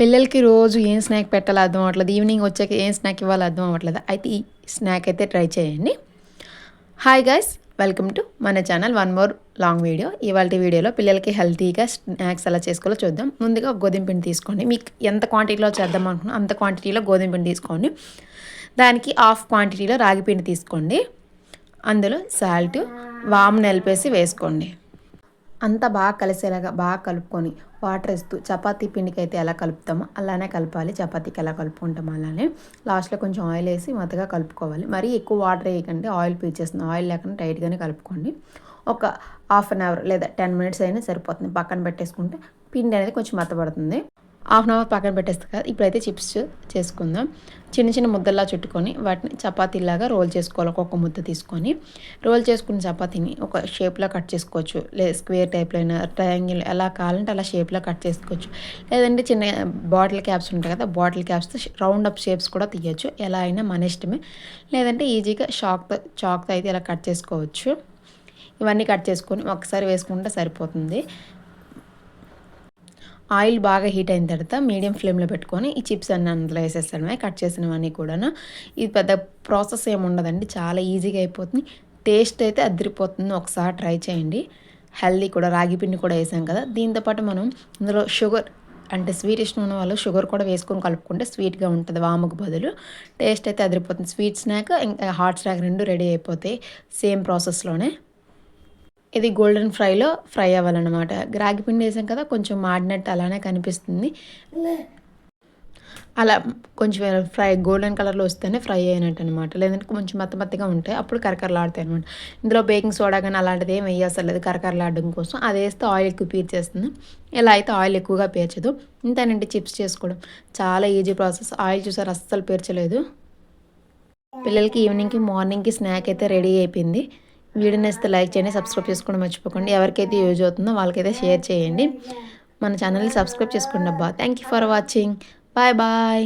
పిల్లలకి రోజు ఏం స్నాక్ పెట్టాలో అర్థం అవ్వట్లేదు. ఈవినింగ్ వచ్చాక ఏం స్నాక్ ఇవ్వాలో అర్థం అవ్వట్లేదు. అయితే ఈ స్నాక్ అయితే ట్రై చేయండి. హాయ్ గైస్, వెల్కమ్ టు మన channel one more long video. ఇవాళ వీడియోలో పిల్లలకి హెల్తీగా స్నాక్స్ ఎలా చేసుకోవాలో చూద్దాం. ముందుగా గోధుమ పిండి తీసుకోండి. మీకు ఎంత క్వాంటిటీలో చేద్దాం అనుకున్నా అంత క్వాంటిటీలో గోధుమ పిండి తీసుకోండి. దానికి హాఫ్ క్వాంటిటీలో రాగి పిండి తీసుకోండి. అందులో సాల్ట్, వాము నలిపేసి వేసుకోండి. అంతా బాగా కలిసేలాగా బాగా కలుపుకొని వాటర్ వేస్తూ చపాతీ పిండికి అయితే ఎలా కలుపుతామో అలానే కలపాలి. చపాతీకి ఎలా కలుపుకుంటామో అలానే లాస్ట్లో కొంచెం ఆయిల్ వేసి మొత్తగా కలుపుకోవాలి. మరీ ఎక్కువ వాటర్ వేయకండి, ఆయిల్ పీల్చేస్తుంది. ఆయిల్ లేకుండా టైట్గానే కలుపుకోండి. ఒక హాఫ్ అన్ అవర్ లేదా 10 మినిట్స్ అయినా సరిపోతుంది. పక్కన పెట్టేసుకుంటే పిండి అనేది కొంచెం మెత్తబడుతుంది. హాఫ్ అన్ అవర్ పక్కన పెట్టేస్తుంది కదా. ఇప్పుడైతే చిప్స్ చేసుకుందాం. చిన్న చిన్న ముద్దల్లా చుట్టుకొని వాటిని చపాతీలాగా రోల్ చేసుకోవాలి. ఒక్కొక్క ముద్ద తీసుకొని రోల్ చేసుకున్న చపాతీని ఒక షేప్లో కట్ చేసుకోవచ్చు. లేదా స్క్వేర్ టైప్లో అయినా ట్రయాంగిల్ ఎలా కావాలంటే అలా షేప్లో కట్ చేసుకోవచ్చు. లేదంటే చిన్న బాటిల్ క్యాప్స్ ఉంటాయి కదా, బాటిల్ క్యాప్స్తో రౌండ్ అప్ షేప్స్ కూడా తీయచ్చు. ఎలా అయినా మన ఇష్టమే. లేదంటే ఈజీగా చాక్తో అయితే ఇలా కట్ చేసుకోవచ్చు. ఇవన్నీ కట్ చేసుకొని ఒకసారి వేసుకుంటే సరిపోతుంది. ఆయిల్ బాగా హీట్ అయిన తర్వాత మీడియం ఫ్లేమ్లో పెట్టుకొని ఈ చిప్స్ అన్నీ అందులో వేసేస్తాడమే, కట్ చేసినవన్నీ కూడాను. ఇది పెద్ద ప్రాసెస్ ఏమి ఉండదండి, చాలా ఈజీగా అయిపోతుంది. టేస్ట్ అయితే అదిరిపోతుంది. ఒకసారి ట్రై చేయండి. హెల్దీ కూడా, రాగి పిండి కూడా వేసాం కదా. దీంతోపాటు మనం ఇందులో షుగర్ అంటే స్వీట్ ఇష్టం ఉన్న వాళ్ళు షుగర్ కూడా వేసుకొని కలుపుకుంటే స్వీట్గా ఉంటుంది. వాముకు బదులు టేస్ట్ అయితే అదిరిపోతుంది. స్వీట్ స్నాక్ ఇంకా హాట్ స్నాక్ రెండు రెడీ అయిపోతాయి సేమ్ ప్రాసెస్లోనే. ఇది గోల్డెన్ ఫ్రై అవ్వాలన్నమాట. రాగి పిండి వేసాం కదా, కొంచెం మాడినట్టు అలానే కనిపిస్తుంది. అలా కొంచెం గోల్డెన్ కలర్లో వస్తేనే ఫ్రై అయినట్టు అనమాట. లేదంటే కొంచెం మెత్తగా ఉంటాయి, అప్పుడు కరకరలాడుతాయి అనమాట. ఇందులో బేకింగ్ సోడా కానీ అలాంటిది ఏం వేయసలేదు కరకరలాడడం కోసం. అది వేస్తే ఆయిల్ ఎక్కువ పీల్చేస్తుంది. ఇలా అయితే ఆయిల్ ఎక్కువగా పీల్చదు. ఇంతేనండి చిప్స్ చేసుకోవడం. చాలా ఈజీ ప్రాసెస్. ఆయిల్ చూసారు అస్సలు పీల్చలేదు. పిల్లలకి ఈవినింగ్కి మార్నింగ్కి స్నాక్ అయితే రెడీ అయిపోయింది. వీడియో నచ్చితే లైక్ చేయండి, సబ్స్క్రైబ్ చేసుకోవడం మర్చిపోకండి. ఎవరికైతే యూజ్ అవుతుందో వాళ్ళకైతే షేర్ చేయండి. మన ఛానల్ని సబ్స్క్రైబ్ చేసుకోండి అబ్బా. Thank you for watching. Bye bye.